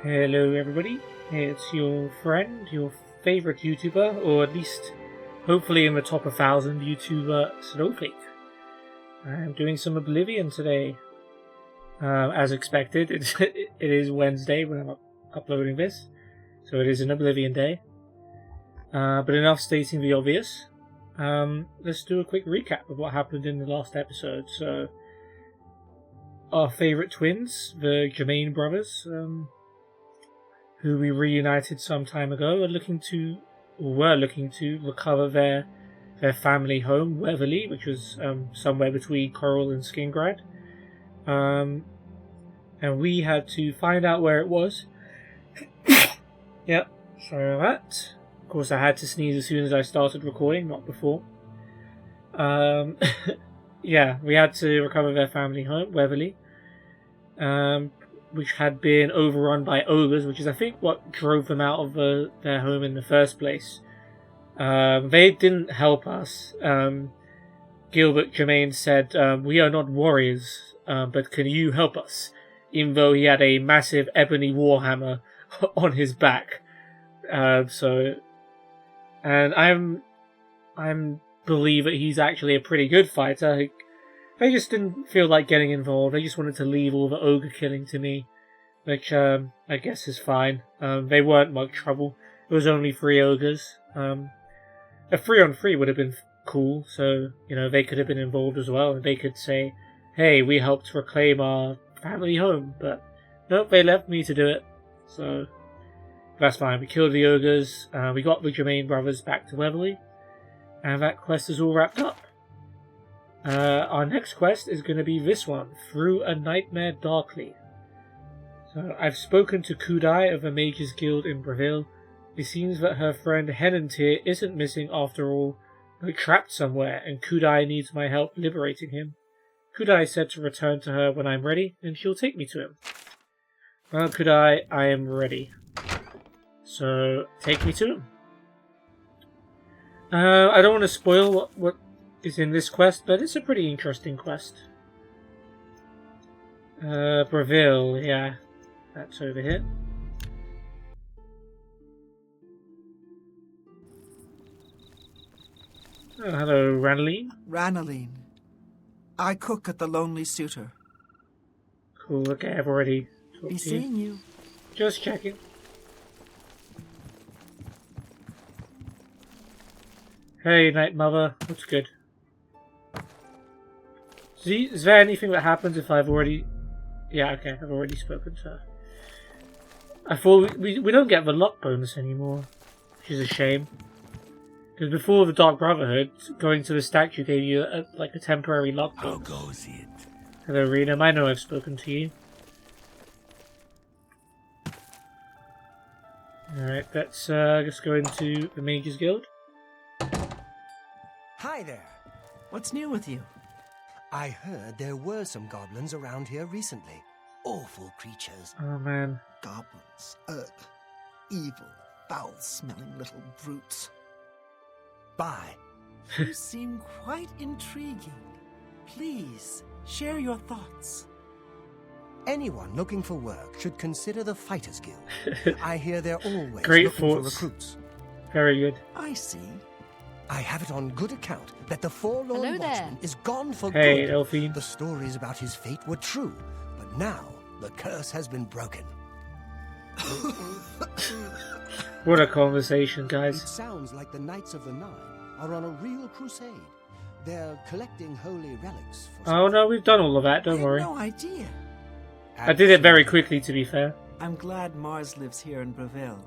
Hello everybody, it's your friend, your favourite YouTuber, or at least hopefully in the top 1,000 YouTuber, Snowflake. I'm doing some Oblivion today. As expected, it is Wednesday when I'm uploading this, so it is an Oblivion day. But enough stating the obvious. Let's do a quick recap of what happened in the last episode. So, our favourite twins, the Germain brothers, who we reunited some time ago, were looking to recover their family home, Weatherly, which was somewhere between Coral and Skingrad. And we had to find out where it was. Yep, sorry about that. Of course, I had to sneeze as soon as I started recording, not before. Yeah, we had to recover their family home, Weatherly, which had been overrun by ogres, which is, I think, what drove them out of their home in the first place. They didn't help us. Gilbert Germain said, "We are not warriors, but can you help us?" Even though he had a massive ebony warhammer on his back. And I'm believe that he's actually a pretty good fighter. They just didn't feel like getting involved. They just wanted to leave all the ogre killing to me, which I guess is fine. They weren't much trouble. It was only 3 ogres. A 3-on-3 would have been cool, so they could have been involved as well, and they could say, "Hey, we helped reclaim our family home." But nope, they left me to do it. So that's fine. We killed the ogres. We got the Germain brothers back to Weatherly. And that quest is all wrapped up. Our next quest is going to be this one, Through a Nightmare Darkly. So I've spoken to Kudai of the Mages Guild in Breville. It seems that her friend Henantier isn't missing after all, but trapped somewhere, and Kudai needs my help liberating him. Kudai said to return to her when I'm ready, and she'll take me to him. Well, Kudai, I am ready. So, take me to him. I don't want to spoil what is in this quest, but it's a pretty interesting quest. Breville, yeah. That's over here. Oh, hello, Ranaline. Ranaline. I cook at the Lonely Suitor. Cool, okay, I've already talked Be to you. seeing you. Just checking. Hey, Night Mother. What's good? Is there anything that happens if I've already... Yeah, okay, I've already spoken to her. I thought we don't get the luck bonus anymore, which is a shame. Because before the Dark Brotherhood, going to the statue gave you a temporary luck bonus. How goes it? Hello, Renam. I know I've spoken to you. Alright, let's just go into the Mages Guild. Hi there. What's new with you? I heard there were some goblins around here recently. Awful creatures. Oh man. Goblins. Ugh. Evil, foul-smelling little brutes. Bye. You seem quite intriguing. Please, share your thoughts. Anyone looking for work should consider the Fighters Guild. I hear they're always Great looking thoughts. for recruits. Very good. I see. I have it on good account that the forlorn Hello there. watchman is gone for Hey, good. Delphine. The stories about his fate were true, but now the curse has been broken. What a conversation, It guys. sounds like the Knights of the Nine are on a real crusade. They're collecting holy relics for Oh no, we've done all of that, I don't had worry. no idea. I did it very quickly, to be fair. I'm glad Mars lives here in Breville.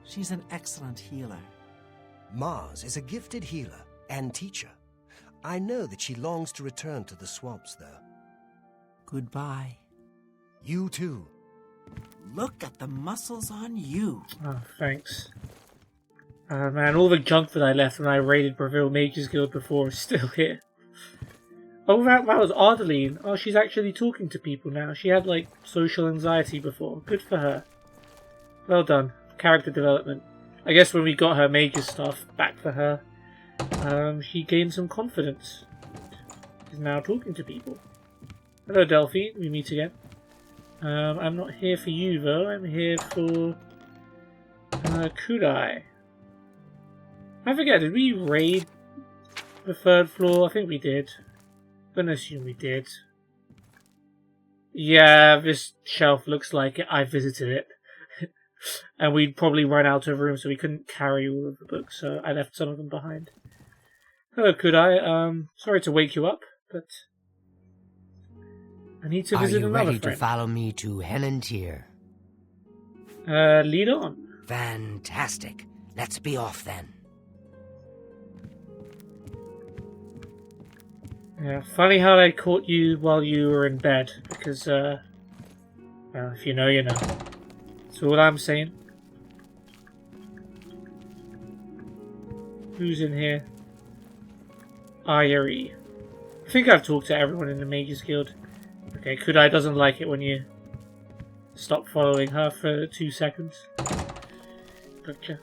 She's an excellent healer. Mars is a gifted healer and teacher. I know that she longs to return to the swamps, though. Goodbye. You too. Look at the muscles on you. Oh, thanks. Man, all the junk that I left when I raided Breville Mages Guild before is still here. Oh, that was Ardeline. Oh, she's actually talking to people now. She had, social anxiety before. Good for her. Well done. Character development. I guess when we got her mages stuff back for her, she gained some confidence. She's now talking to people. Hello, Delphine. We meet again. I'm not here for you though, I'm here for Kudai. I forget, did we raid the 3rd floor? I think we did. I'm gonna assume we did. Yeah, this shelf looks like it. I visited it. And we'd probably run out of room, so we couldn't carry all of the books, so I left some of them behind. Hello, Kudai. Sorry to wake you up, but I need to visit another friend. Are you ready to follow me to Henantier? Lead on. Fantastic. Let's be off then. Yeah, funny how I caught you while you were in bed, because, well, if you know, you know. That's all I'm saying. Who's in here? Ayari. I think I've talked to everyone in the Mages Guild. Okay, Kudai doesn't like it when you stop following her for 2 seconds. Gotcha.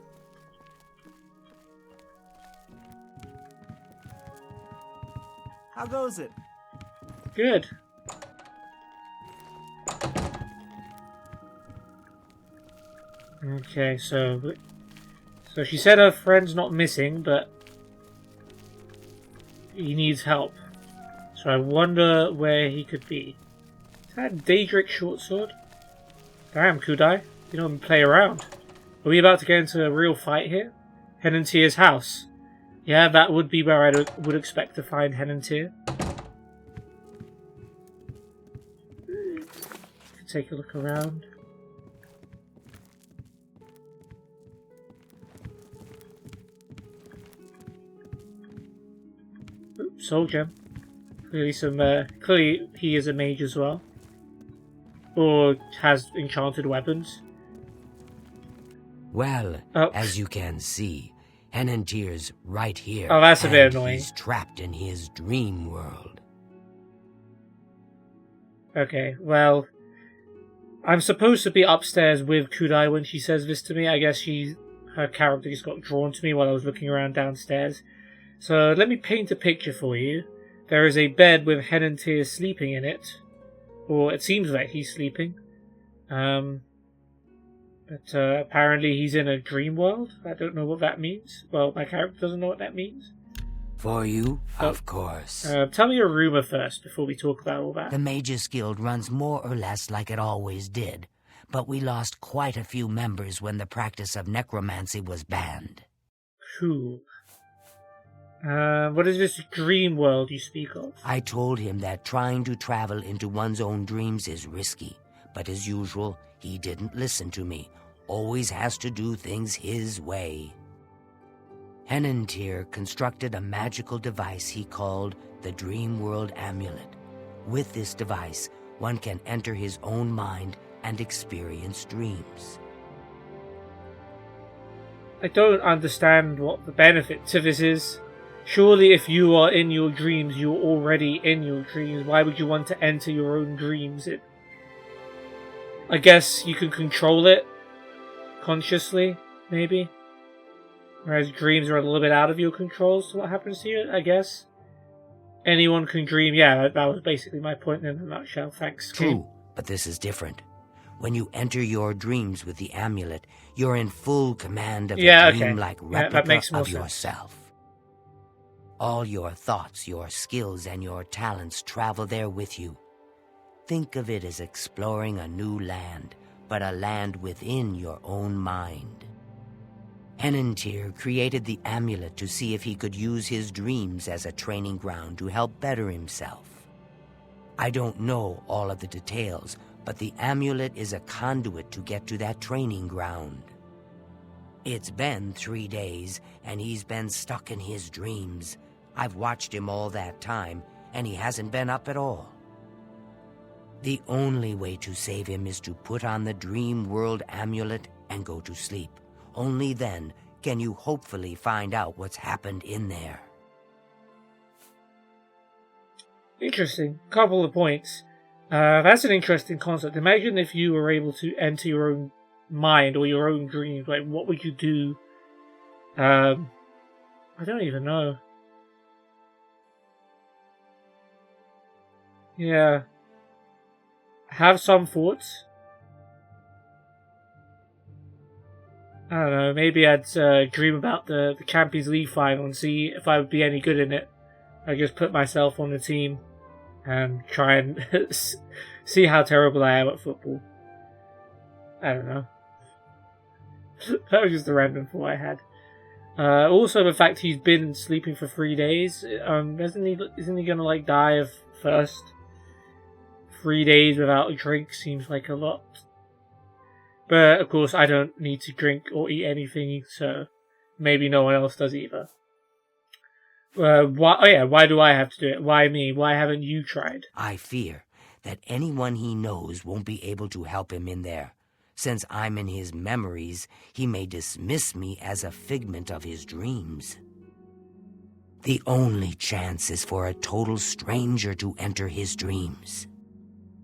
How goes it? Good. Okay, so she said her friend's not missing, but he needs help. So I wonder where he could be. Is that Daedric shortsword? Damn, Kudai, you don't play around. Are we about to get into a real fight here? Henantier's house. Yeah, that would be where I would expect to find Henantier. Take a look around. Oops, soul gem. Clearly he is a mage as well. Or has enchanted weapons. Well, as you can see, Henantier's right here. Oh, that's a bit annoying. He's trapped in his dream world. Okay, well, I'm supposed to be upstairs with Kudai when she says this to me. I guess her character just got drawn to me while I was looking around downstairs. So let me paint a picture for you. There is a bed with Henantier sleeping in it. Or it seems like he's sleeping. But apparently he's in a dream world. I don't know what that means. Well, my character doesn't know what that means. For you, of course. Tell me a rumor first before we talk about all that. The Mages Guild runs more or less like it always did, but we lost quite a few members when the practice of necromancy was banned. Who? What is this dream world you speak of? I told him that trying to travel into one's own dreams is risky, but as usual, he didn't listen to me. Always has to do things his way. Henantier constructed a magical device he called the Dream World Amulet. With this device, one can enter his own mind and experience dreams. I don't understand what the benefit to this is. Surely if you are in your dreams, you're already in your dreams. Why would you want to enter your own dreams? I guess you can control it consciously, maybe. Whereas dreams are a little bit out of your control as to what happens to you, I guess. Anyone can dream. Yeah, that was basically my point in a nutshell. Thanks. True, but this is different. When you enter your dreams with the amulet, you're in full command of a dream-like replica of yourself. All your thoughts, your skills, and your talents travel there with you. Think of it as exploring a new land, but a land within your own mind. Henantier created the amulet to see if he could use his dreams as a training ground to help better himself. I don't know all of the details, but the amulet is a conduit to get to that training ground. It's been 3 days, and he's been stuck in his dreams. I've watched him all that time, and he hasn't been up at all. The only way to save him is to put on the Dream World Amulet and go to sleep. Only then can you hopefully find out what's happened in there. Interesting. Couple of points. That's an interesting concept. Imagine if you were able to enter your own mind or your own dreams. Like, what would you do? I don't even know. Yeah. have some thoughts. I don't know, maybe I'd dream about the Champions League final and see if I would be any good in it. I'd just put myself on the team and try and see how terrible I am at football. I don't know. That was just a random thought I had. Also, the fact he's been sleeping for 3 days. Isn't he gonna like die of thirst? 3 days without a drink seems like a lot. But of course, I don't need to drink or eat anything, so maybe no one else does either. Why do I have to do it? Why me? Why haven't you tried? I fear that anyone he knows won't be able to help him in there. Since I'm in his memories, he may dismiss me as a figment of his dreams. The only chance is for a total stranger to enter his dreams.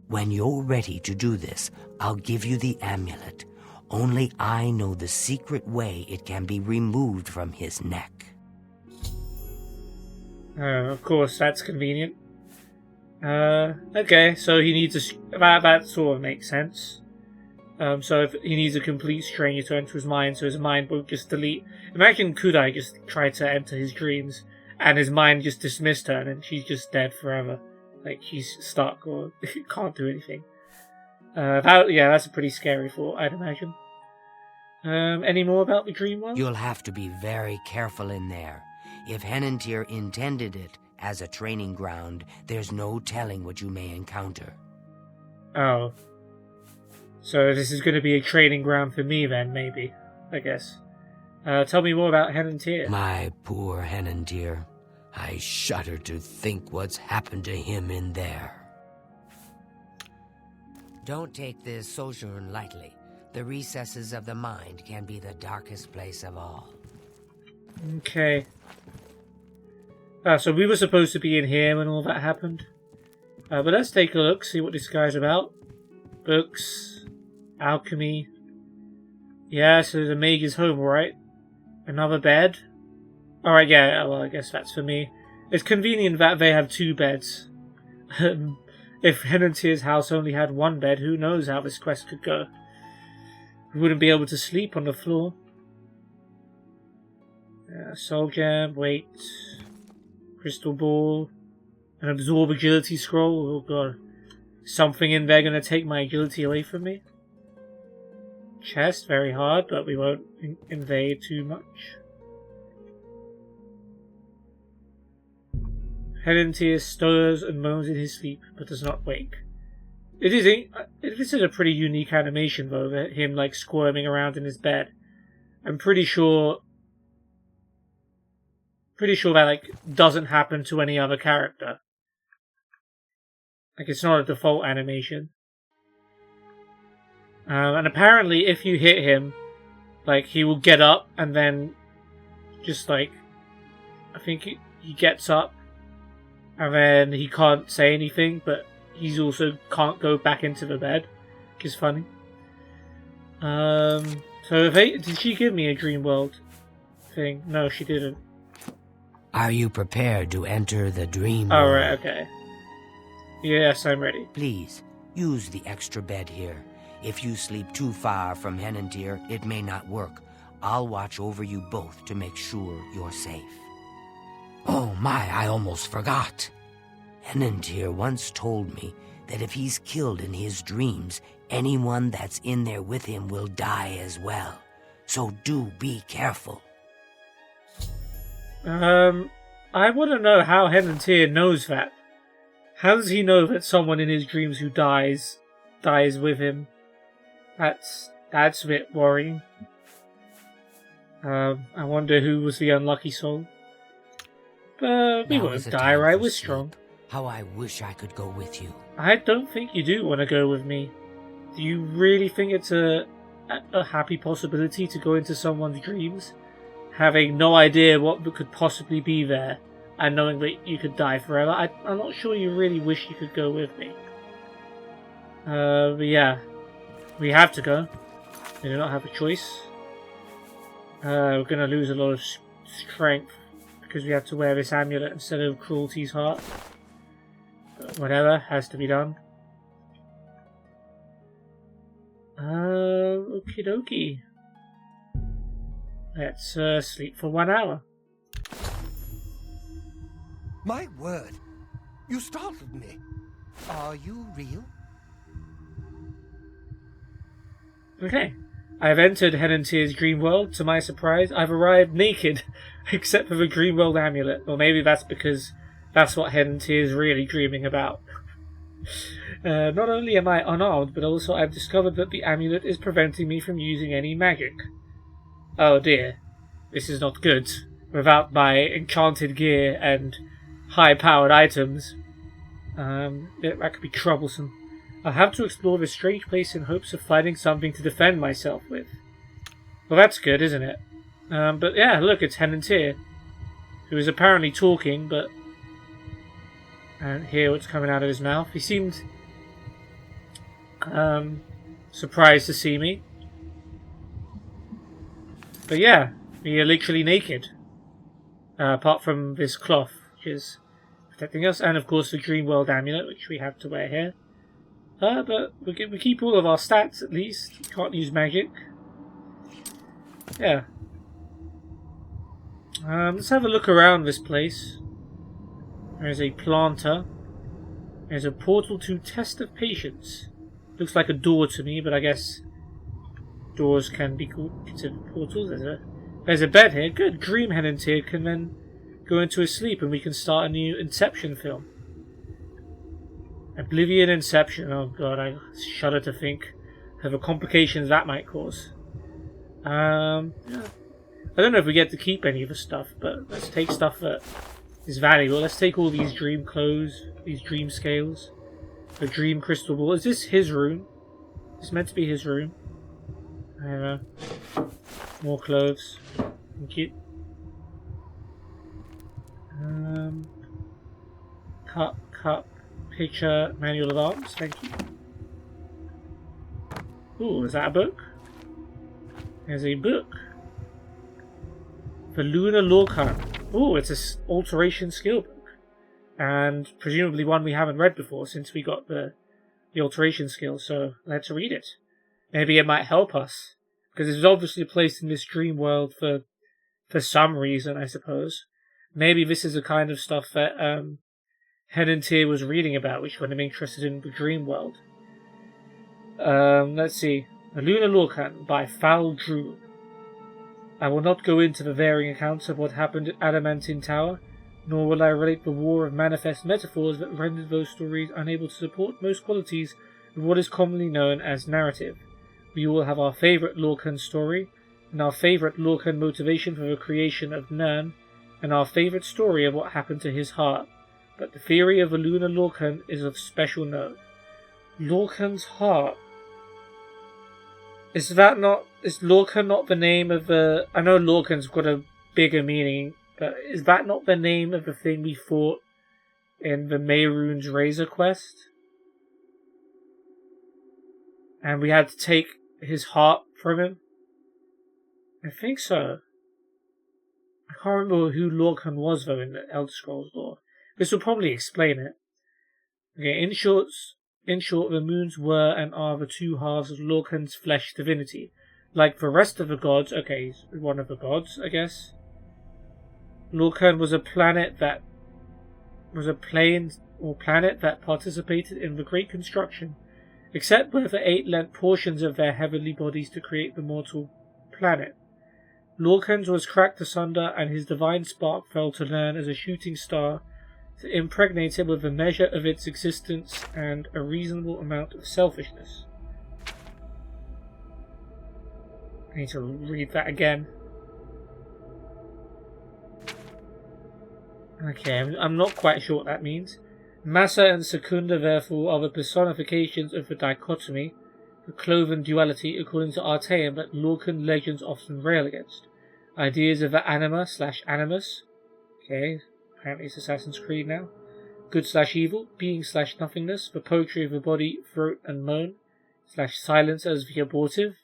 When you're ready to do this, I'll give you the amulet. Only I know the secret way it can be removed from his neck. Of course, that's convenient. Okay, so he needs that sort of makes sense. So if he needs a complete stranger to enter his mind, so his mind won't just delete. Imagine Kudai just tried to enter his dreams, and his mind just dismissed her, and she's just dead forever. Like, she's stuck or can't do anything. That's a pretty scary thought, I'd imagine. Any more about the dream world? You'll have to be very careful in there. If Henantier intended it as a training ground, there's no telling what you may encounter. Oh. So this is going to be a training ground for me then, maybe. I guess. Tell me more about Henantier. My poor Henantier. I shudder to think what's happened to him in there. Don't take this sojourn lightly. The recesses of the mind can be the darkest place of all. Okay. So we were supposed to be in here when all that happened. But let's take a look, see what this guy's about. Books. Alchemy. Yeah, so the mage's home, alright. Another bed. Alright, yeah, well, I guess that's for me. It's convenient that they have 2 beds. If Henantier's house only had 1 bed, who knows how this quest could go. We wouldn't be able to sleep on the floor. Soul gem, wait. Crystal ball. An absorb agility scroll. Oh god. Something in there gonna take my agility away from me. Chest, very hard, but we won't invade too much. Henantier stirs and moans in his sleep, but does not wake. This is a pretty unique animation, though, that him like squirming around in his bed. I'm pretty sure that like doesn't happen to any other character. Like, it's not a default animation. And apparently, if you hit him, like, he will get up and then just like, I think he gets up and then he can't say anything, but he's also can't go back into the bed, which is funny. Did she give me a dream world thing? No, she didn't. Are you prepared to enter the dream world? Oh, right, okay. Yes, I'm ready. Please, use the extra bed here. If you sleep too far from Henantier, it may not work. I'll watch over you both to make sure you're safe. Oh my, I almost forgot. Henantier once told me that if he's killed in his dreams, anyone that's in there with him will die as well. So do be careful. I want to know how Henantier knows that. How does he know that someone in his dreams who dies with him? That's a bit worrying. I wonder who was the unlucky soul. But we won't die, right? We're strong. How I wish I could go with you. I don't think you do want to go with me. Do you really think it's a happy possibility to go into someone's dreams, having no idea what could possibly be there, and knowing that you could die forever? I'm not sure you really wish you could go with me. But yeah, we have to go. We do not have a choice. We're going to lose a lot of strength because we have to wear this amulet instead of Cruelty's Heart. But whatever, has to be done. Okie dokie. Let's sleep for 1 hour. My word! You startled me. Are you real? Okay. I've entered Henantier's dream world. To my surprise, I've arrived naked, except for the dream world amulet. Or maybe that's because that's what Henantier is really dreaming about. Not only am I unarmed, but also I've discovered that the amulet is preventing me from using any magic. Oh dear. This is not good. Without my enchanted gear and high-powered items, that could be troublesome. I'll have to explore this strange place in hopes of finding something to defend myself with. Well, that's good, isn't it? But yeah, look, it's Henantier, who is apparently talking, but... And hear what's coming out of his mouth. He seemed surprised to see me. But yeah, we are literally naked. Apart from this cloth, which is protecting us, and of course the Dream World amulet, which we have to wear here. But we keep all of our stats at least. Can't use magic. Yeah. Let's have a look around this place. There's a planter. There's a portal to test of patience. Looks like a door to me, but I guess doors can be considered portals. There's a bed here. Good. Dream Henantier can then go into his sleep and we can start a new Inception film. Oblivion Inception. Oh god, I shudder to think of the complications that might cause. Yeah. I don't know if we get to keep any of the stuff, but let's take stuff that is valuable. Let's take all these dream clothes, these dream scales, the dream crystal ball. Is this his room? It's meant to be his room. I don't know. More clothes. Thank you. Cup, picture, manual of arms. Thank you. Ooh, is that a book? There's a book. The Lunar Lorcan. Ooh, it's an alteration skill book. And presumably one we haven't read before since we got the alteration skill, so let's read it. Maybe it might help us. Because it's obviously placed in this dream world for some reason, I suppose. Maybe this is the kind of stuff that Henantier was reading about, which got him interested in the dream world. Let's see. The Lunar Lorcan by Foul Drew. I will not go into the varying accounts of what happened at Adamantine Tower, nor will I relate the war of manifest metaphors that rendered those stories unable to support most qualities of what is commonly known as narrative. We all have our favourite Lorcan story, and our favourite Lorcan motivation for the creation of Nern, and our favourite story of what happened to his heart. But the theory of the Lunar Lorcan is of special note. Lorcan's heart. Is Lorcan not the name of the... I know Lorcan's got a bigger meaning, but is that not the name of the thing we fought in the Mehrunes Razor quest? And we had to take his heart from him? I think so. I can't remember who Lorcan was, though, in the Elder Scrolls lore. This will probably explain it. Okay, in short, the moons were and are the two halves of Lorcan's flesh divinity. Like the rest of the gods, okay, he's one of the gods, I guess. Lorcan was a planet that participated in the Great Construction, except where the eight lent portions of their heavenly bodies to create the mortal planet. Lorcan's was cracked asunder, and his divine spark fell to Nern as a shooting star, to impregnate it with a measure of its existence and a reasonable amount of selfishness. I need to read that again. Okay, I'm not quite sure what that means. Massa and Secunda, therefore, are the personifications of the dichotomy, the cloven duality, according to Artaeum, that Lorcan legends often rail against. Ideas of the anima/animus. Okay, apparently it's Assassin's Creed now. Good/evil, being/nothingness, the poetry of the body, throat and moan, /silence as the abortive.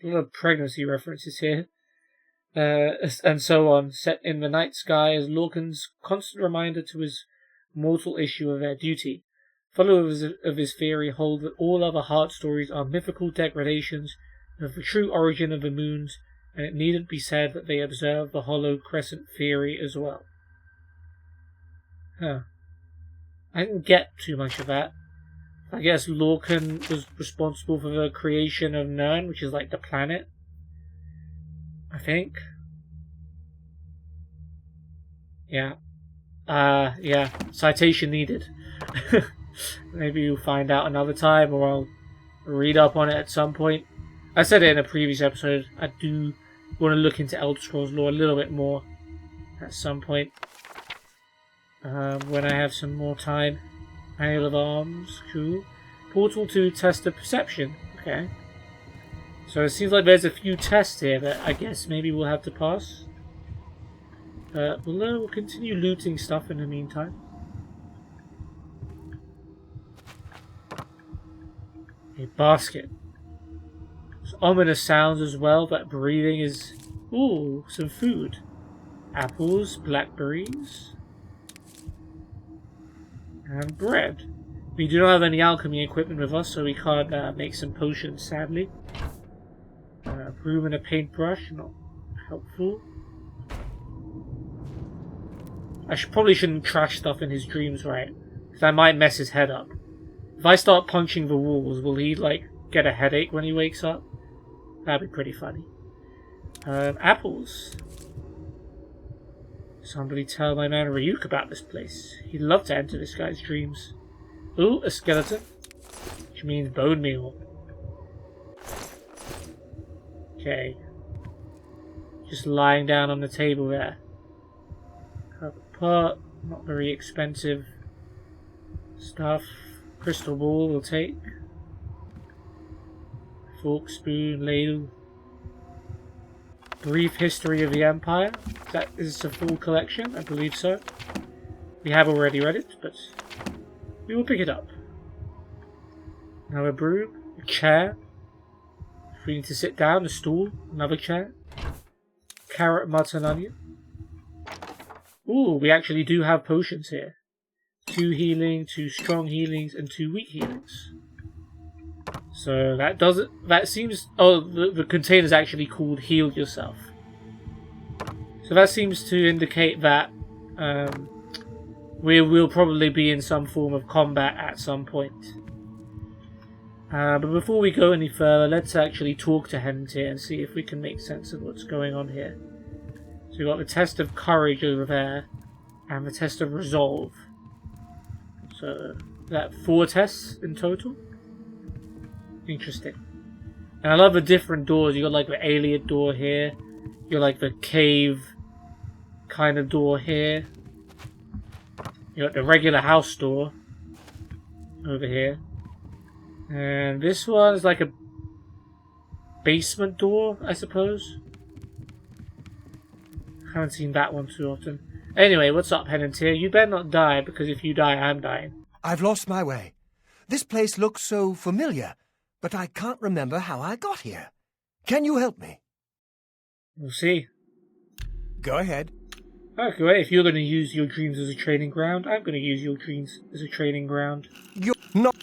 A lot of pregnancy references here. And so on, set in the night sky as Lorcan's constant reminder to his mortal issue of their duty. Followers of his theory hold that all other heart stories are mythical degradations of the true origin of the moons, and it needn't be said that they observe the hollow crescent theory as well. Huh. I didn't get too much of that. I guess Lorcan was responsible for the creation of Nern, which is like the planet. I think. Yeah. Yeah. Citation needed. Maybe you'll find out another time, or I'll read up on it at some point. I said it in a previous episode. I do want to look into Elder Scrolls lore a little bit more at some point. When I have some more time. Manual of Arms, cool. Portal to Test of Perception, okay. So it seems like there's a few tests here that I guess maybe we'll have to pass. We'll continue looting stuff in the meantime. A basket. There's ominous sounds as well, that breathing is... Ooh, some food. Apples, blackberries... and bread. We do not have any alchemy equipment with us, so we can't make some potions, sadly. Broom and a paintbrush, not helpful. I probably shouldn't trash stuff in his dreams, right? Because I might mess his head up. If I start punching the walls, will he, like, get a headache when he wakes up? That'd be pretty funny. Apples. Somebody tell my man Ryuk about this place. He'd love to enter this guy's dreams. Ooh, a skeleton. Which means bone meal. Okay. Just lying down on the table there. Cup pot. Not very expensive stuff. Crystal ball we'll take. Fork, spoon, ladle. Brief History of the Empire. That is a full collection, I believe so. We have already read it, but we will pick it up. Another broom, a chair. If we need to sit down, a stool, another chair. Carrot, mutton, onion. Ooh, we actually do have potions here. 2 healing, 2 strong healings, and 2 weak healings. So that does it. That seems. Oh, the container's actually called Heal Yourself. So that seems to indicate that we will probably be in some form of combat at some point. But before we go any further, let's actually talk to Henantier and see if we can make sense of what's going on here. So we've got the test of courage over there, and the test of resolve. So that 4 tests in total. Interesting. And I love the different doors. You got like the alien door here. You got like the cave kind of door here. You got the regular house door over here. And this one is like a basement door, I suppose. Haven't seen that one too often. Anyway, what's up, Henantier? You better not die, because if you die, I'm dying. I've lost my way. This place looks so familiar, but I can't remember how I got here. Can you help me? We'll see. Go ahead. Okay, if you're going to use your dreams as a training ground, I'm going to use your dreams as a training ground. You're not...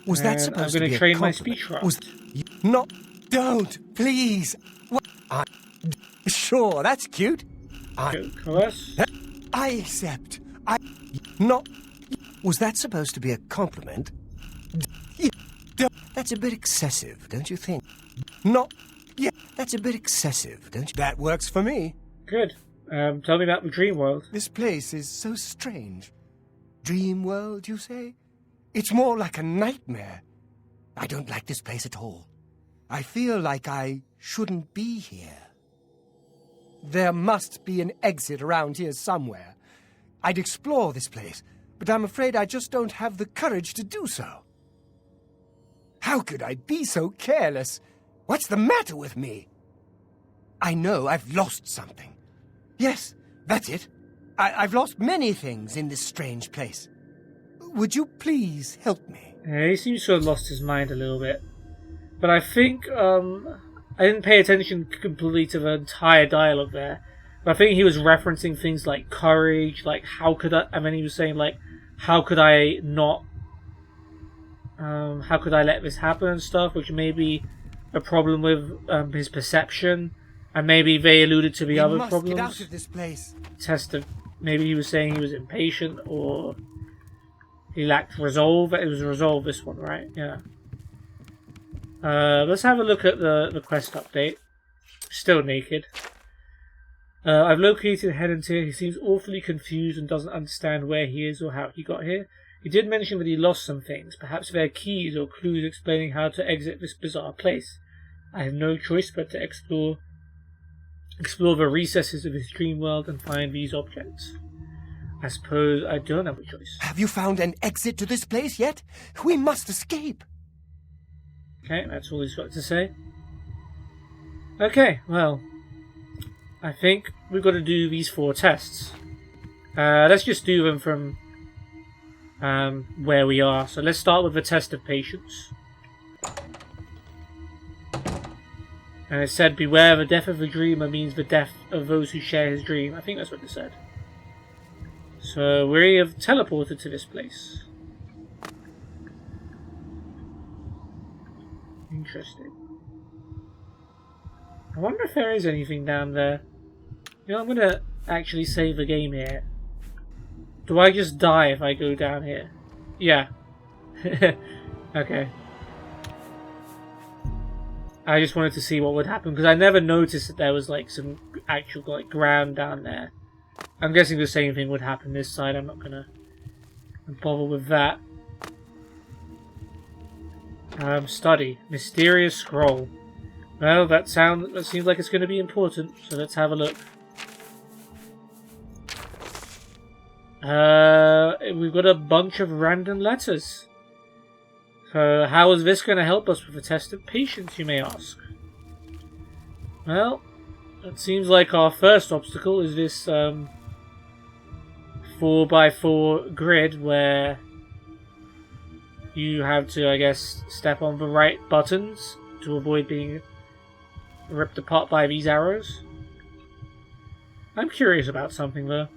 Was that supposed to be a compliment? I'm going to train my speech craft. Was you not... Don't, please. What? Sure, that's cute. Coerce? I accept. Not... Was that supposed to be a compliment? That's a bit excessive, don't you think? Not... Yeah, that's a bit excessive, don't you? That works for me. Good. Tell me about the dream world. This place is so strange. Dream world, you say? It's more like a nightmare. I don't like this place at all. I feel like I shouldn't be here. There must be an exit around here somewhere. I'd explore this place, but I'm afraid I just don't have the courage to do so. How could I be so careless? What's the matter with me? I know I've lost something. Yes, that's it. I've lost many things in this strange place. Would you please help me? Yeah, he seems to have lost his mind a little bit. But I think, I didn't pay attention completely to the entire dialogue there. But I think he was referencing things like courage, like how could I, and then he was saying like, how could I not how could I let this happen and stuff, which may be a problem with his perception, and maybe they alluded to the other problems. Get out of this place. Maybe he was saying he was impatient, or he lacked resolve. It was resolve, this one, right? Yeah. Let's have a look at the quest update. Still naked. I've located Henantier. He seems awfully confused and doesn't understand where he is or how he got here. He did mention that he lost some things. Perhaps there are keys or clues explaining how to exit this bizarre place. I have no choice but to explore the recesses of his dream world and find these objects. I suppose I don't have a choice. Have you found an exit to this place yet? We must escape. Okay, that's all he's got to say. Okay, well, I think we've got to do these 4 tests. Let's just do them from where we are. So let's start with the test of patience. And it said, beware, the death of the dreamer means the death of those who share his dream. I think that's what it said. So we have teleported to this place. Interesting. I wonder if there is anything down there. You know, I'm gonna actually save the game here. Do I just die if I go down here? Yeah. Okay. I just wanted to see what would happen, because I never noticed that there was like some actual like ground down there. I'm guessing the same thing would happen this side. I'm not gonna bother with that. Study. Mysterious scroll. Well, that seems like it's going to be important, so let's have a look. We've got a bunch of random letters. So how is this going to help us with the test of patience, you may ask? Well, it seems like our first obstacle is this 4x4 grid where you have to, I guess, step on the right buttons to avoid being ripped apart by these arrows. I'm curious about something, though.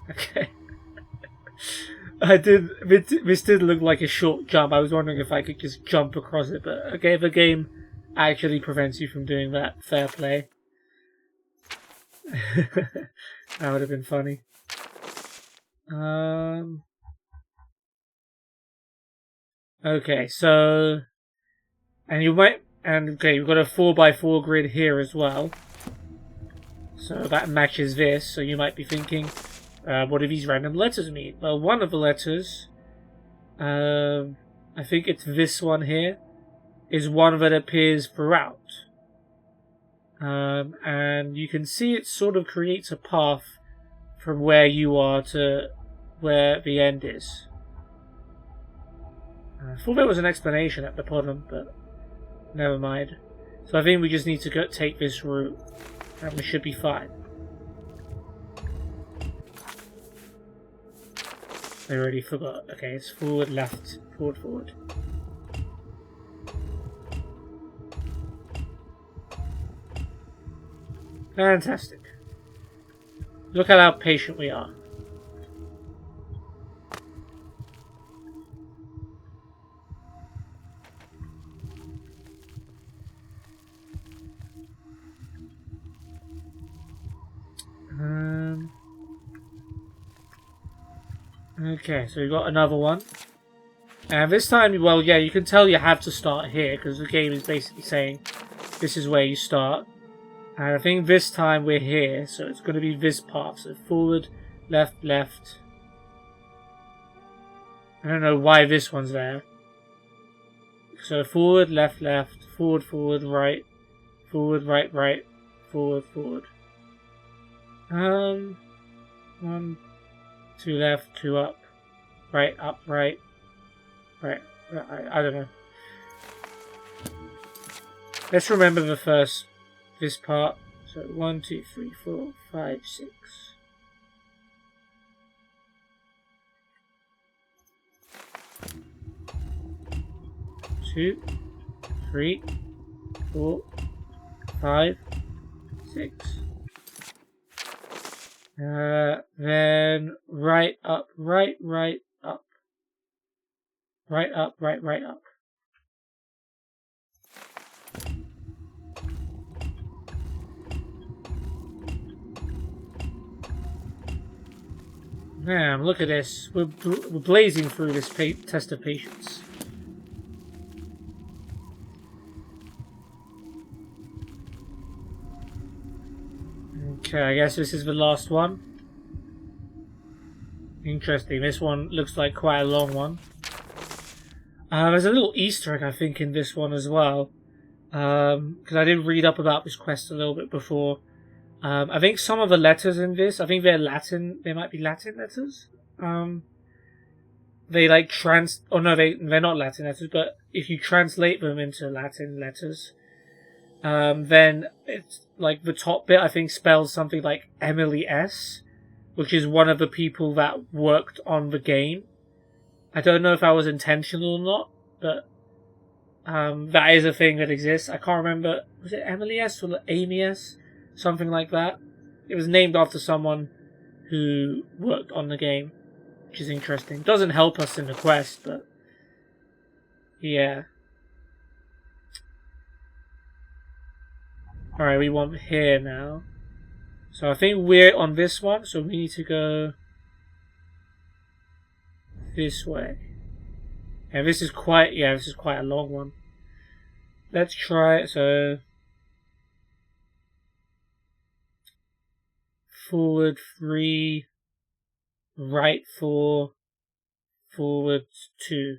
Okay. This did look like a short jump. I was wondering if I could just jump across it, but okay, the game actually prevents you from doing that. Fair play. That would have been funny. Okay, so you've got a 4x4 grid here as well. So that matches this. So you might be thinking, what do these random letters mean? Well, one of the letters, I think it's this one here, is one that appears throughout. And you can see it sort of creates a path from where you are to where the end is. I thought there was an explanation at the bottom, but never mind. So I think we just need to take this route, and we should be fine. I already forgot. Okay, it's forward, left, forward, forward. Fantastic. Look at how patient we are. Okay, so we've got another one. And this time, well, yeah, you can tell you have to start here, because the game is basically saying this is where you start. And I think this time we're here, so it's going to be this path. So forward, left, left. I don't know why this one's there. So forward, left, left, forward, forward, right, right, forward, forward. 1, 2 left, 2 up, right, right. I don't know. Let's remember this part. So 1, 2, 3, 4, 5, 6. Two, 3, 4, 5, 6. Then right up, right up. Right up, right up. Damn, look at this. We're blazing through this test of patience. Okay, I guess this is the last one. Interesting. This one looks like quite a long one. There's a little Easter egg, I think, in this one as well. Because I did read up about this quest a little bit before. I think some of the letters in this, I think they're Latin. They might be Latin letters. They like oh no, they're not Latin letters. But if you translate them into Latin letters, then it's like the top bit I think spells something like Emily S, which is one of the people that worked on the game. I don't know if that was intentional or not, but that is a thing that exists. I can't remember, was it Emily S or Amy S? Something like that. It was named after someone who worked on the game, which is interesting. Doesn't help us in the quest, but yeah. Alright, we want here now. So I think we're on this one, so we need to go this way. And this is quite a long one. Let's try it. So forward 3, right 4, forward 2.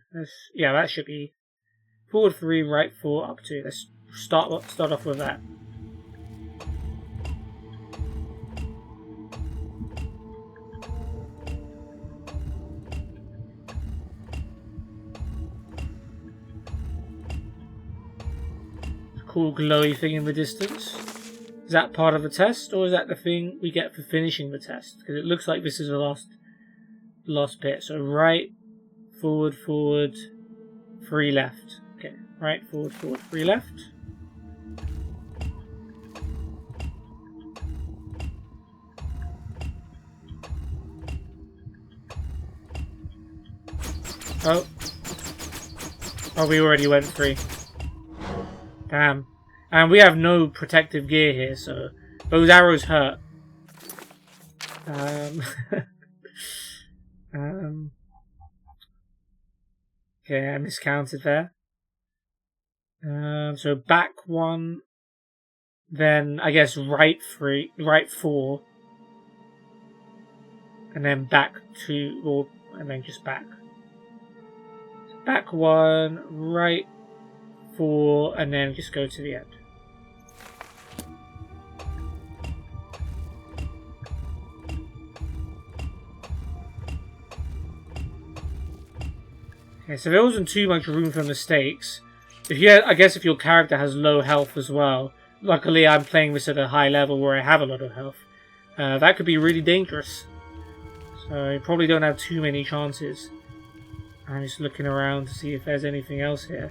That should be forward 3, right 4, up 2. Let's start off with that. Cool glowy thing in the distance. Is that part of the test, or is that the thing we get for finishing the test? Because it looks like this is the last bit. So right, forward, 3 left. Okay, right, forward, 3 left. Oh, we already went 3. Damn. And we have no protective gear here, so those arrows hurt. Okay, I miscounted there. So back 1, then I guess right 4, and then back 2, and then just back. Back 1, right 4, and then just go to the end. Okay, so there wasn't too much room for mistakes. I guess if your character has low health as well, luckily I'm playing this at a high level where I have a lot of health, that could be really dangerous. So you probably don't have too many chances. I'm just looking around to see if there's anything else here.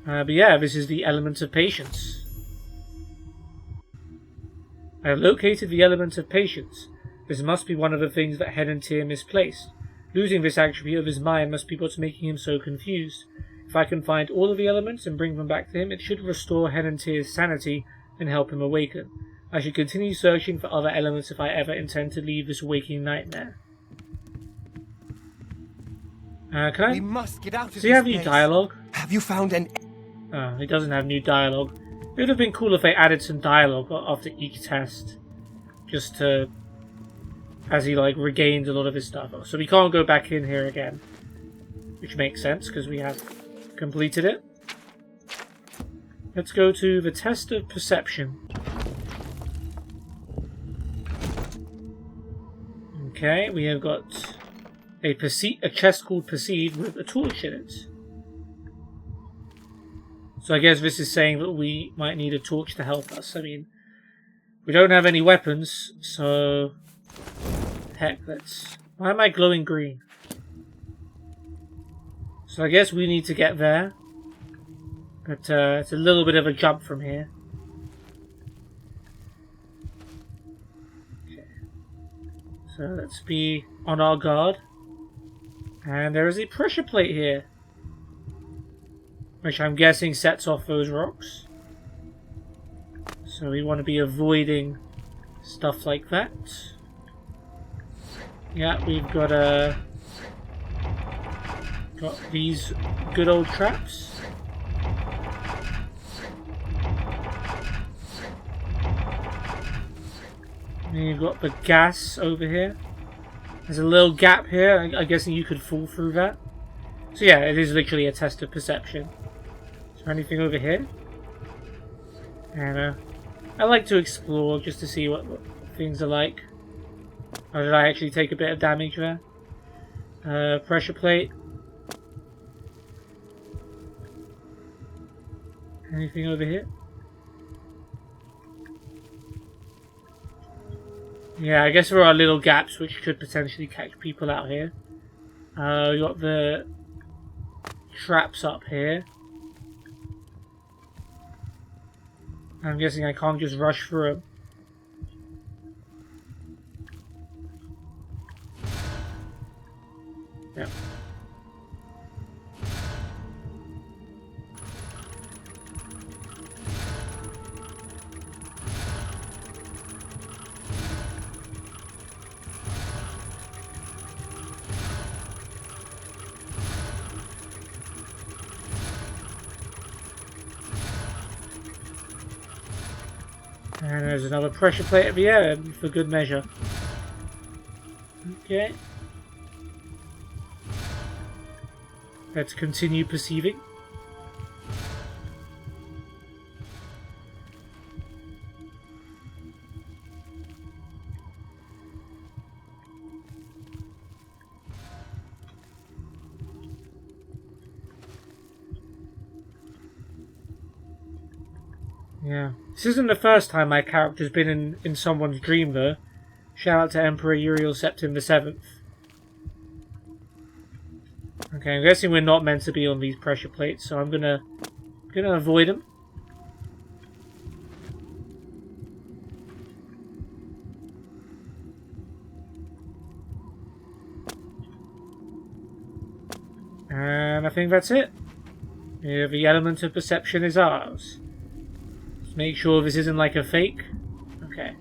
But yeah, this is the element of patience. I have located the element of patience. This must be one of the things that Henantier misplaced. Losing this attribute of his mind must be what's making him so confused. If I can find all of the elements and bring them back to him, it should restore Henantier's sanity and help him awaken. I should continue searching for other elements if I ever intend to leave this waking nightmare. We must get out of Does he have new dialogue? Have you found an... Oh, he doesn't have new dialogue. It would have been cool if they added some dialogue after each test. Just to... as he regains a lot of his stuff. So we can't go back in here again. Which makes sense, because we have completed it. Let's go to the test of perception. Okay, we have got a chest called Perceive with a torch in it. So I guess this is saying that we might need a torch to help us. I mean, we don't have any weapons, so... heck, why am I glowing green? So I guess we need to get there. But it's a little bit of a jump from here. Okay. So let's be on our guard. And there is a pressure plate here, which I'm guessing sets off those rocks. So we want to be avoiding stuff like that. Yeah, we've got these good old traps. And you've got the gas over here. There's a little gap here. I'm guessing you could fall through that. So yeah, it is literally a test of perception. Is there anything over here? And I like to explore just to see what things are like. Or did I actually take a bit of damage there? Pressure plate. Anything over here? Yeah, I guess there are little gaps which could potentially catch people out here. We got the traps up here. I'm guessing I can't just rush through them. Yep. And there's another pressure plate at the end for good measure. Okay. Let's continue perceiving. Yeah. This isn't the first time my character's been in someone's dream, though. Shout out to Emperor Uriel Septim the 7th. Okay, I'm guessing we're not meant to be on these pressure plates, so I'm gonna avoid them. And I think that's it. Yeah, the element of perception is ours. Let's make sure this isn't like a fake. Okay.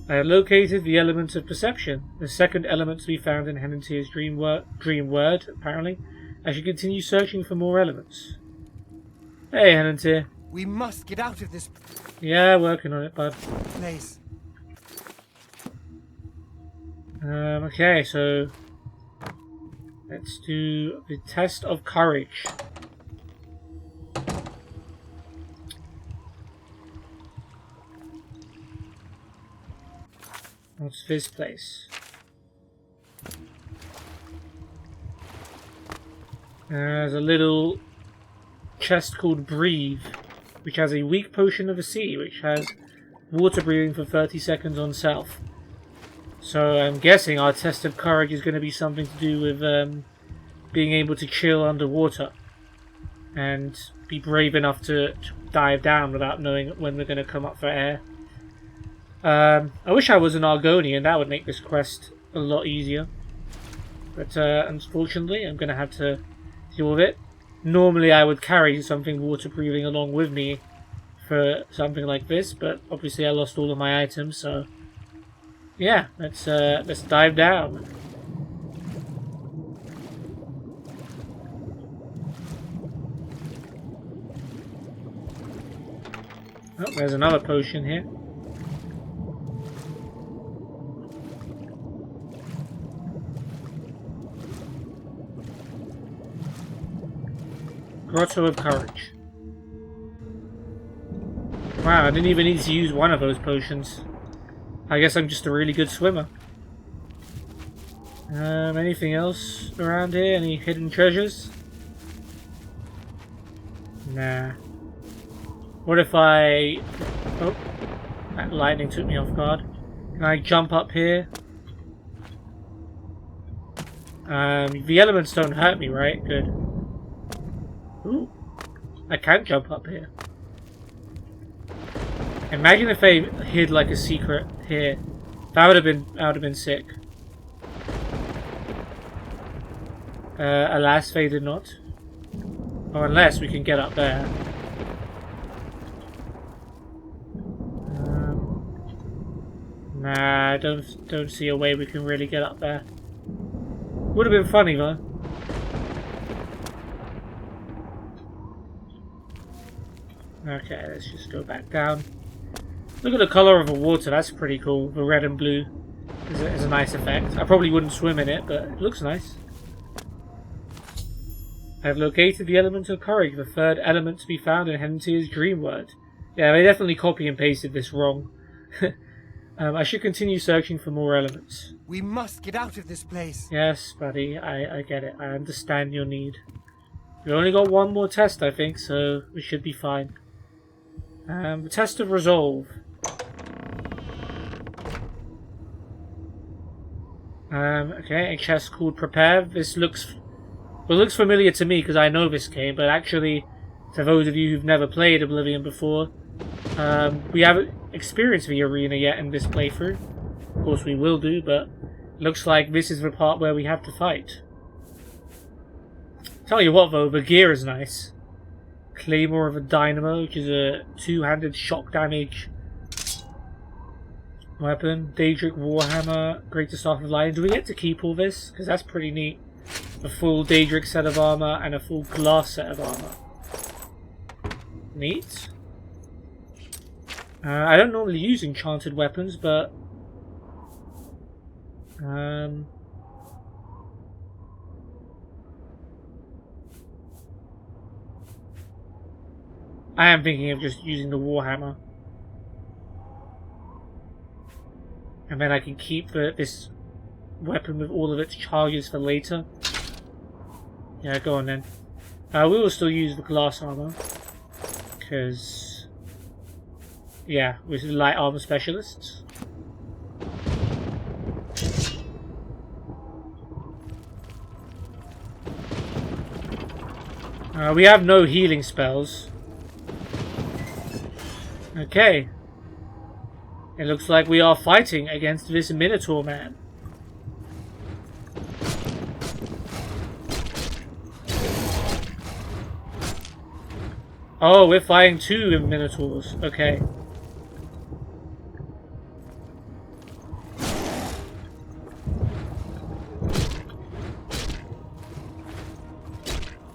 I have located the element of perception, the second element to be found in Henantier's dream word, apparently. I should continue searching for more elements. Hey, Henantier. We must get out of this. Yeah, working on it, bud. Place. Okay, so let's do the test of courage. What's this place? There's a little chest called Breathe, which has a weak potion of the sea, which has water breathing for 30 seconds on self. So I'm guessing our test of courage is going to be something to do with being able to chill underwater and be brave enough to dive down without knowing when we're going to come up for air. I wish I was an Argonian, that would make this quest a lot easier. But unfortunately, I'm going to have to deal with it. Normally I would carry something water breathing along with me for something like this, but obviously I lost all of my items, so yeah, let's dive down. Oh, there's another potion here. Grotto of Courage. Wow, I didn't even need to use one of those potions. I guess I'm just a really good swimmer. Anything else around here? Any hidden treasures? Nah. What if I... Oh, that lightning took me off guard. Can I jump up here? The elements don't hurt me, right? Good. Ooh, I can jump up here. Imagine if they hid like a secret here. That would have been sick. Alas, they did not. Or unless we can get up there. Nah, I don't see a way we can really get up there. Would have been funny though. Okay, let's just go back down. Look at the colour of the water, that's pretty cool. The red and blue is a nice effect. I probably wouldn't swim in it, but it looks nice. I have located the element of courage, the third element to be found in Henantier's dream word. Yeah, they definitely copy and pasted this wrong. I should continue searching for more elements. We must get out of this place. Yes, buddy, I get it. I understand your need. We only got one more test, I think, so we should be fine. The test of resolve. Okay, a chest called Prepare. This looks familiar to me because I know this game, but actually, to those of you who've never played Oblivion before, we haven't experienced the arena yet in this playthrough. Of course we will do, but it looks like this is the part where we have to fight. Tell you what though, the gear is nice. Claymore of a Dynamo, which is a two-handed shock damage weapon. Daedric Warhammer, Greater Staff of Light. Do we get to keep all this? Because that's pretty neat. A full Daedric set of armor and a full glass set of armor. Neat. I don't normally use enchanted weapons, but I am thinking of just using the Warhammer. And then I can keep this weapon with all of its charges for later. Yeah, go on then. We will still use the glass armor. Because, yeah, we're light armor specialists. We have no healing spells. Okay. It looks like we are fighting against this Minotaur man. Oh, we're fighting two Minotaurs. Okay.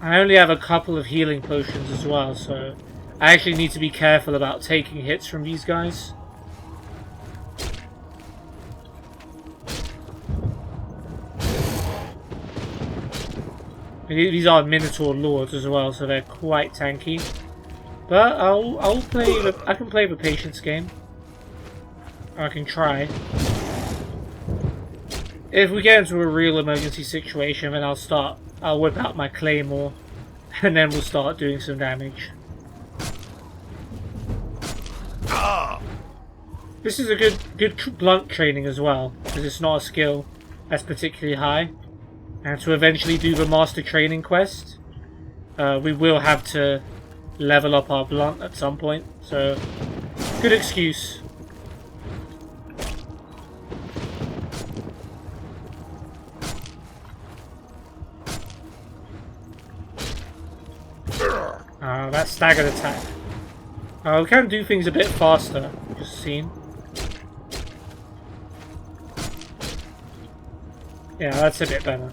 I only have a couple of healing potions as well, so I actually need to be careful about taking hits from these guys. These are Minotaur Lords as well, so they're quite tanky. But I can play the patience game. Or I can try. If we get into a real emergency situation, then I'll whip out my Claymore, and then we'll start doing some damage. This is a good blunt training as well, because it's not a skill that's particularly high. And to eventually do the Master Training quest, we will have to level up our blunt at some point, so good excuse. That staggered attack. We can do things a bit faster, just seen. Yeah, that's a bit better.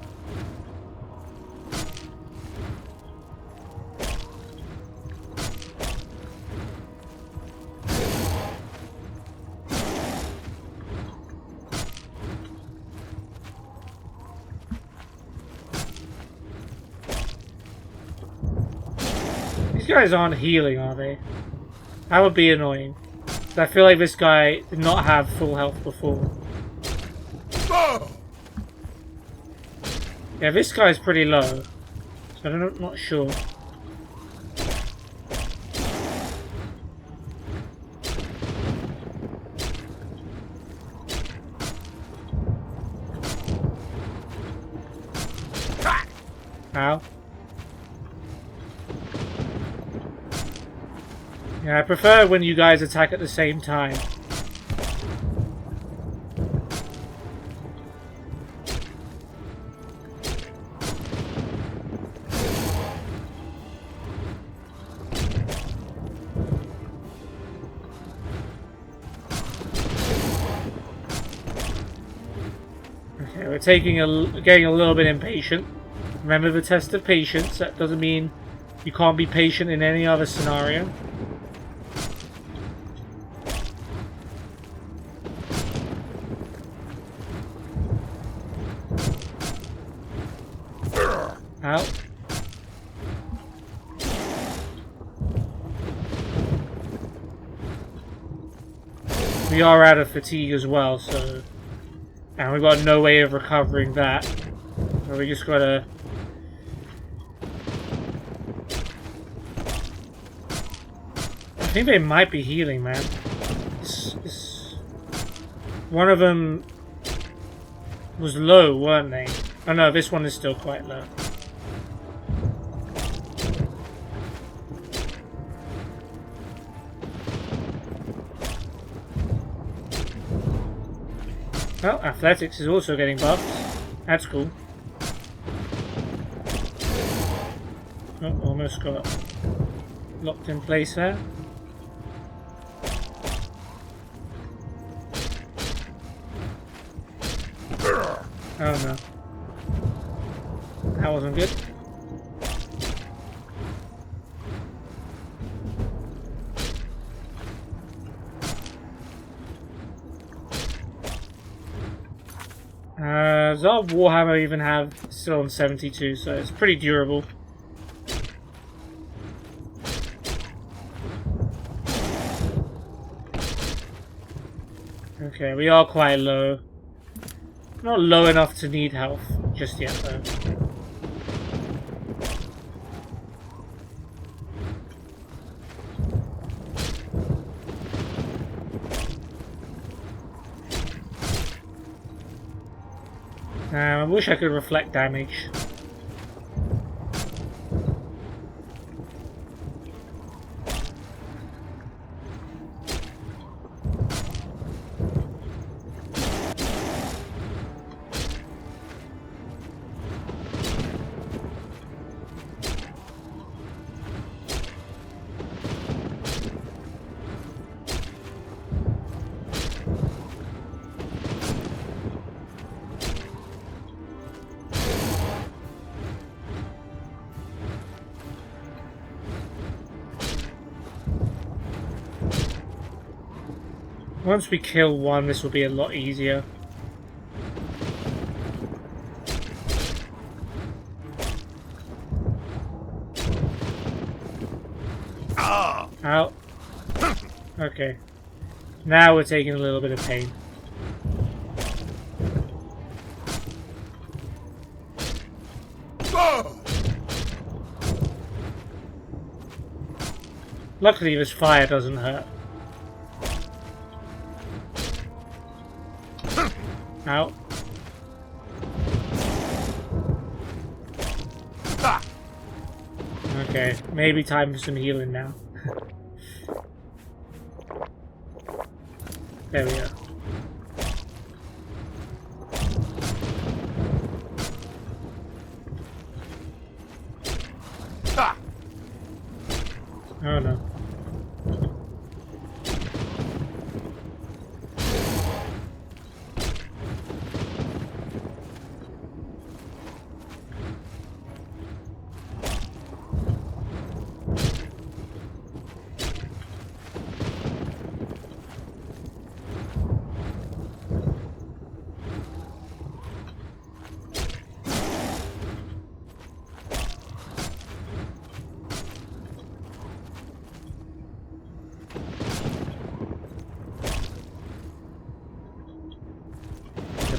These guys aren't healing, are they? That would be annoying. I feel like this guy did not have full health before. Yeah, this guy's pretty low, so I'm not sure. Ow. Yeah, I prefer when you guys attack at the same time. we're getting a little bit impatient. Remember the test of patience. That doesn't mean you can't be patient in any other scenario. Out. We are out of fatigue as well, so... And we've got no way of recovering that. So we just gotta... I think they might be healing, man. One of them was low, weren't they? Oh no, this one is still quite low. Well, athletics is also getting buffed. That's cool. Oh, almost got locked in place there. Oh no. That wasn't good. Does our Warhammer even have still on 72, so it's pretty durable. Okay, we are quite low. Not low enough to need health just yet, though. I wish I could reflect damage. Once we kill one, this will be a lot easier. Out. Okay. Now we're taking a little bit of pain. Luckily this fire doesn't hurt. Out. Okay, maybe time for some healing now. There we go. Oh no.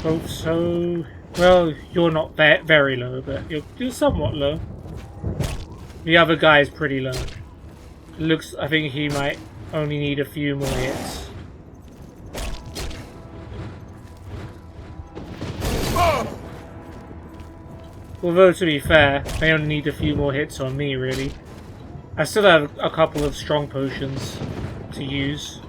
Both so... Well, you're not very low, but you're somewhat low. The other guy is pretty low. It looks... I think he might only need a few more hits. Although, to be fair, they only need a few more hits on me, really. I still have a couple of strong potions to use.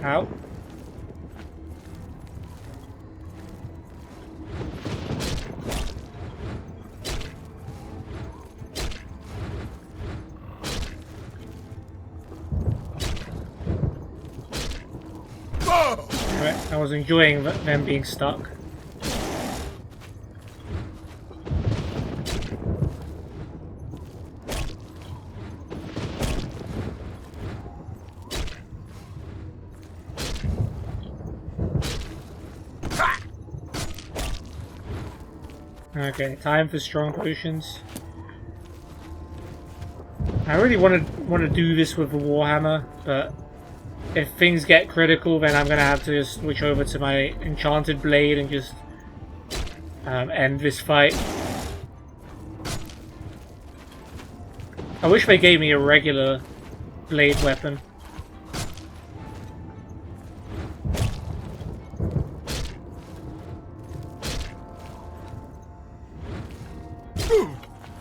Out. I was enjoying them being stuck. Okay, time for strong potions. I really want to do this with the Warhammer, but if things get critical, then I'm gonna have to just switch over to my enchanted blade and just end this fight. I wish they gave me a regular blade weapon.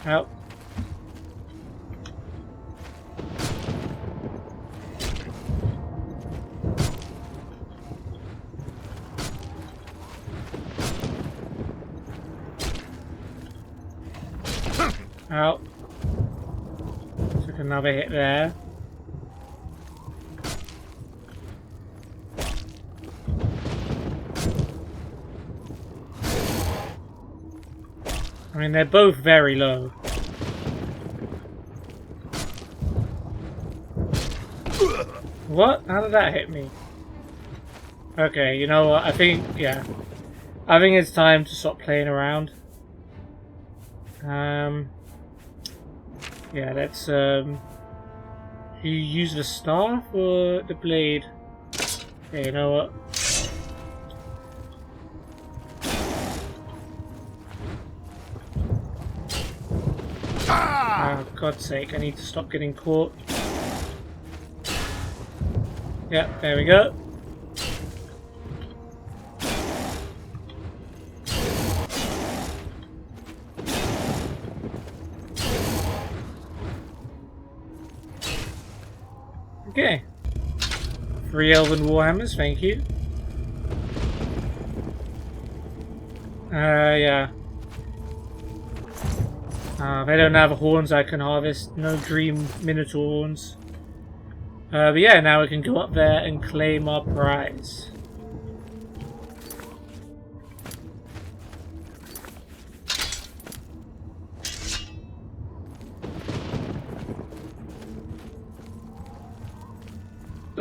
Help. Out. Took another hit there. I mean, they're both very low. What? How did that hit me? Okay, you know what? I think it's time to stop playing around. Yeah, let's, you use the staff or the blade? Okay, you know what? Oh, God's sake, I need to stop getting caught. Yep, there we go. Okay. 3 Elven Warhammers, thank you. Yeah. They don't have horns I can harvest. No Dream Minotaur horns. But yeah, now we can go up there and claim our prize.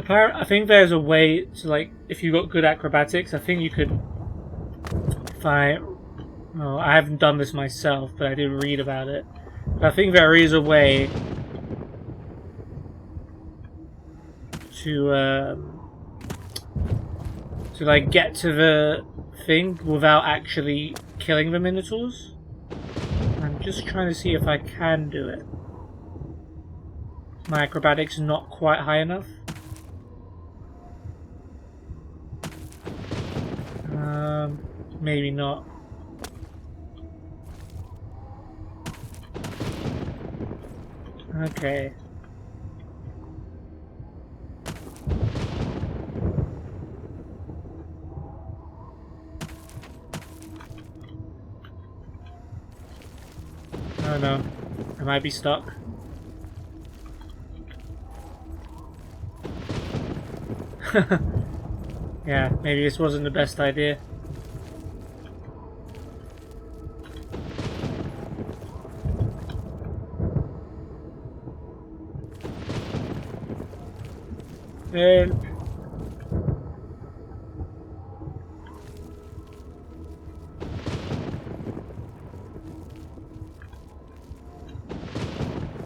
I think there's a way to, like, if you got good acrobatics, I think you could find... Well, I haven't done this myself, but I did read about it. But I think there is a way to like get to the thing without actually killing the Minotaurs. I'm just trying to see if I can do it. My acrobatics are not quite high enough. Maybe not. Okay. Oh no, I might be stuck. Yeah, maybe this wasn't the best idea. Help.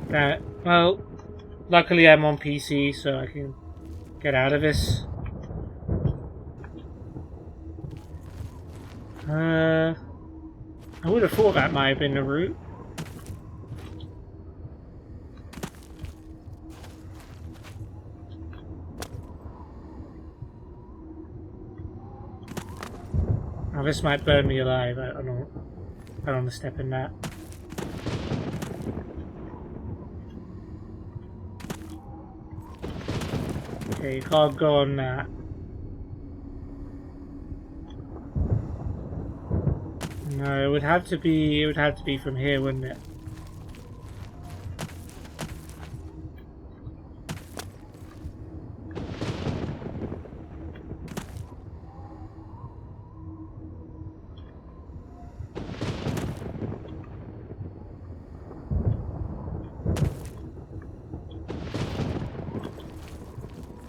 Damn it. Well, luckily I'm on PC, so I can get out of this. I would have thought that might have been the route. Oh, this might burn me alive. I don't want to step in that. Okay, you can't go on that. No, it would have to be from here, wouldn't it?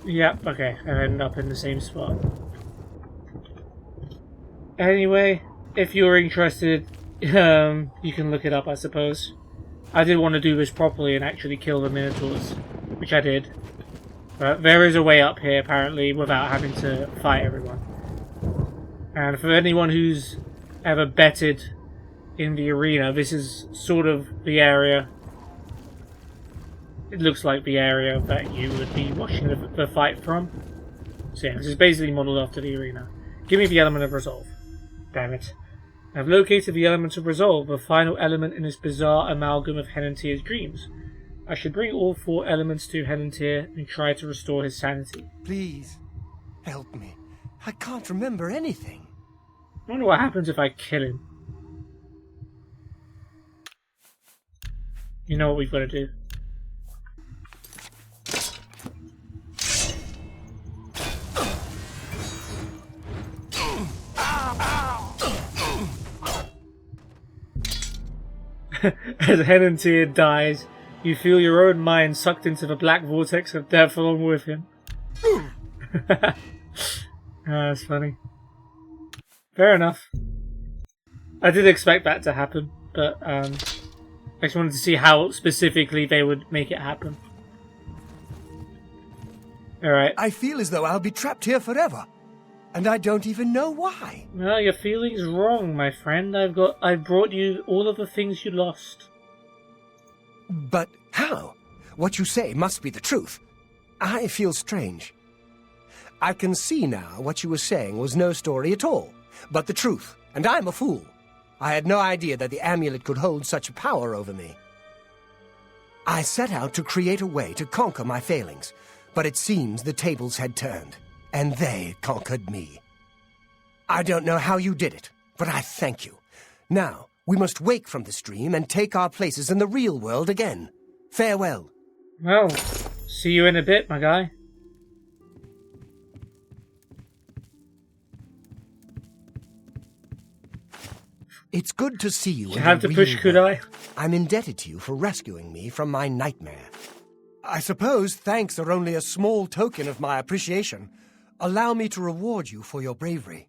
Yep, okay. I ended up in the same spot. Anyway, if you're interested, you can look it up, I suppose. I did want to do this properly and actually kill the Minotaurs, which I did. But there is a way up here, apparently, without having to fight everyone. And for anyone who's ever betted in the arena, this is sort of the area. It looks like the area that you would be watching the fight from. So yeah, this is basically modelled after the arena. Give me the element of resolve. Damn it. I've located the element of resolve, the final element in this bizarre amalgam of Henantier's dreams. I should bring all 4 elements to Henantier and try to restore his sanity. Please, help me. I can't remember anything. I wonder what happens if I kill him. You know what we've got to do. As Henantier dies, you feel your own mind sucked into the black vortex of death along with him. That's funny. Fair enough. I did expect that to happen, but I just wanted to see how specifically they would make it happen. Alright. I feel as though I'll be trapped here forever, and I don't even know why. No, your feeling's wrong, my friend. I've brought you all of the things you lost. But how? What you say must be the truth. I feel strange. I can see now what you were saying was no story at all, but the truth, and I'm a fool. I had no idea that the amulet could hold such power over me. I set out to create a way to conquer my failings, but it seems the tables had turned, and they conquered me. I don't know how you did it, but I thank you. Now, we must wake from this dream and take our places in the real world again. Farewell. Well, see you in a bit, my guy. It's good to see you. You have to push Kudai. I'm indebted to you for rescuing me from my nightmare. I suppose thanks are only a small token of my appreciation. Allow me to reward you for your bravery.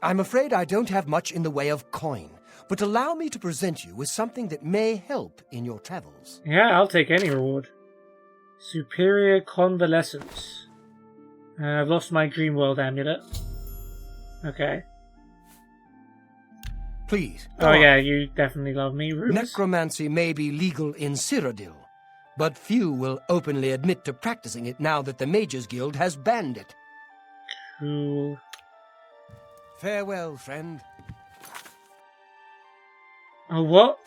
I'm afraid I don't have much in the way of coin, but allow me to present you with something that may help in your travels. Yeah, I'll take any reward. Superior convalescence. I've lost my Dreamworld amulet. Okay. Please. Oh yeah, you definitely love me, Rufus. Necromancy may be legal in Cyrodiil, but few will openly admit to practicing it now that the Mages Guild has banned it. Cool. Farewell, friend. Oh, what?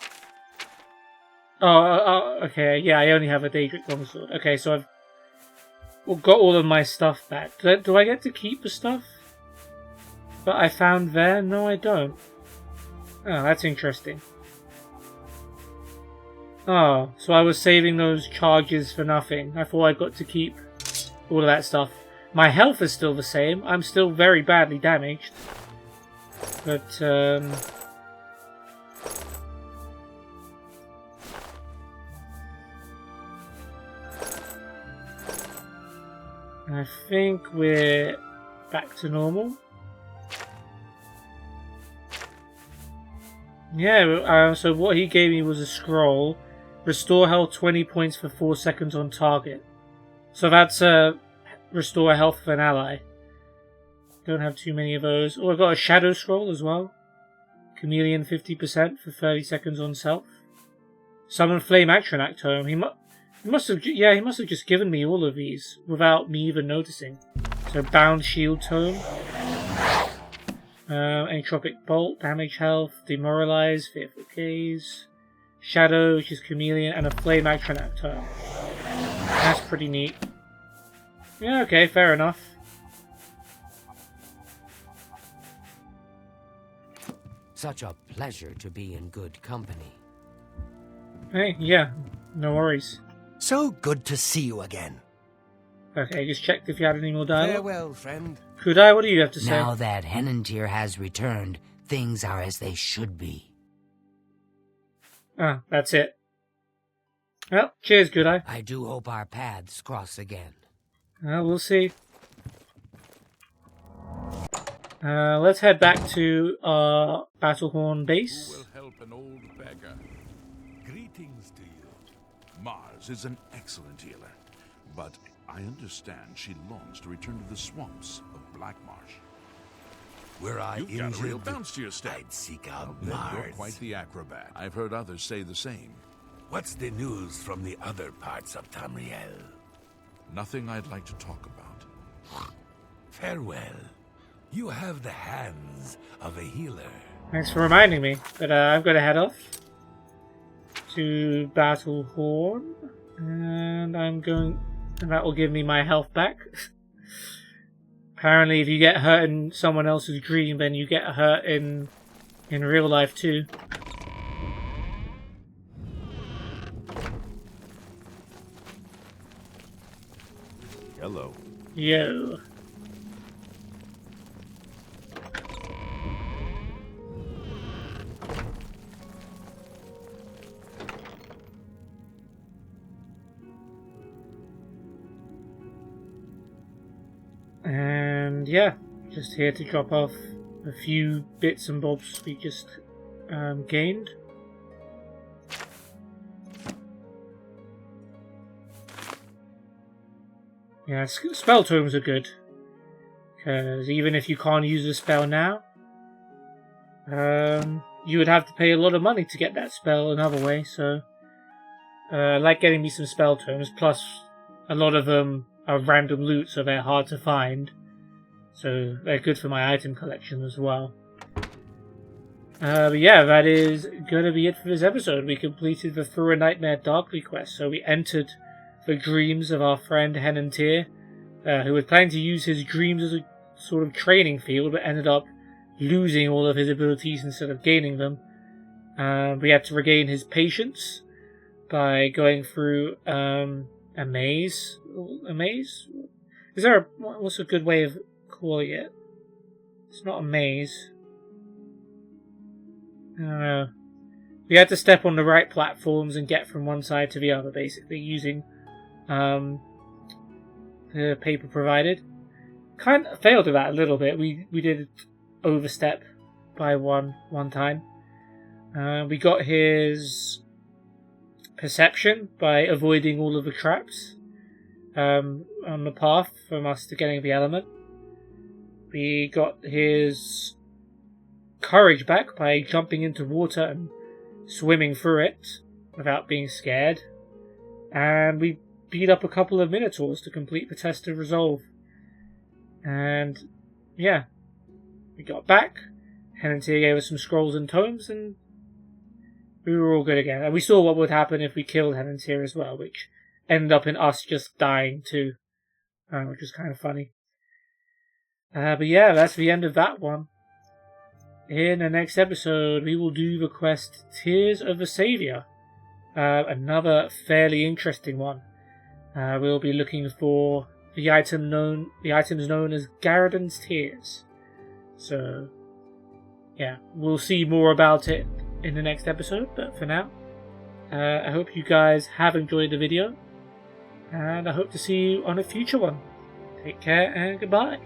Okay, yeah, I only have a Daedric longsword. Okay, so I've got all of my stuff back. Do I get to keep the stuff that I found there? No, I don't. Oh, that's interesting. Oh, so I was saving those charges for nothing. I thought I got to keep all of that stuff. My health is still the same. I'm still very badly damaged. But, I think we're back to normal. Yeah, so what he gave me was a scroll. Restore health 20 points for 4 seconds on target. So that's restore health for an ally. Don't have too many of those. Oh, I've got a shadow scroll as well. Chameleon 50% for 30 seconds on self. Summon Flame Action Tome. He must have just given me all of these without me even noticing. So Bound Shield Tome. Entropic Bolt, Damage Health, Demoralize, Fearful Gaze, Shadow, which is Chameleon, and a Flame Action Tome. That's pretty neat. Yeah, okay, fair enough. Such a pleasure to be in good company. Hey, yeah, no worries. So good to see you again. Okay, just checked if you had any more dialogue. Farewell, friend. Kudai, what do you have to say? Now that Henantier has returned, things are as they should be. Ah, that's it. Well, cheers, Kudai. I do hope our paths cross again. We'll see. Let's head back to our Battlehorn base. Who will help an old beggar? Greetings to you. Mars is an excellent healer, but I understand she longs to return to the swamps of Black Marsh. Were I You've got a real bounce to your step. I'd seek out You're Mars. quite the acrobat. I've heard others say the same. What's the news from the other parts of Tamriel? Nothing I'd like to talk about. Farewell. You have the hands of a healer. Thanks for reminding me, but I've got to head off to Battlehorn, and that will give me my health back. Apparently, if you get hurt in someone else's dream, then you get hurt in real life too. Hello. Yo. And yeah, just here to drop off a few bits and bobs we just gained. Yeah, spell tomes are good, because even if you can't use the spell now, you would have to pay a lot of money to get that spell another way, so I like getting me some spell tomes, plus a lot of them are random loot, so they're hard to find, so they're good for my item collection as well. But yeah, that is going to be it for this episode. We completed the Through a Nightmare Darkly quest, so we entered the dreams of our friend Henantier, who was planning to use his dreams as a sort of training field, but ended up losing all of his abilities instead of gaining them. We had to regain his patience by going through a maze. A maze? Is there what's a good way of calling it? It's not a maze. I don't know. We had to step on the right platforms and get from one side to the other, basically, using the paper provided. Kind of failed at that a little bit. We did overstep by one time. We got his perception by avoiding all of the traps on the path from us to getting the element. We got his courage back by jumping into water and swimming through it without being scared. And we beat up a couple of Minotaurs to complete the test of resolve. And yeah, we got back. Henantier gave us some scrolls and tomes, and we were all good again. And we saw what would happen if we killed Henantier as well, which ended up in us just dying too, which was kind of funny. But yeah, that's the end of that one. In the next episode, we will do the quest Tears of the Saviour. Another fairly interesting one. We'll be looking for the items known as Garridan's Tears. So, yeah, we'll see more about it in the next episode. But for now, I hope you guys have enjoyed the video, and I hope to see you on a future one. Take care and goodbye.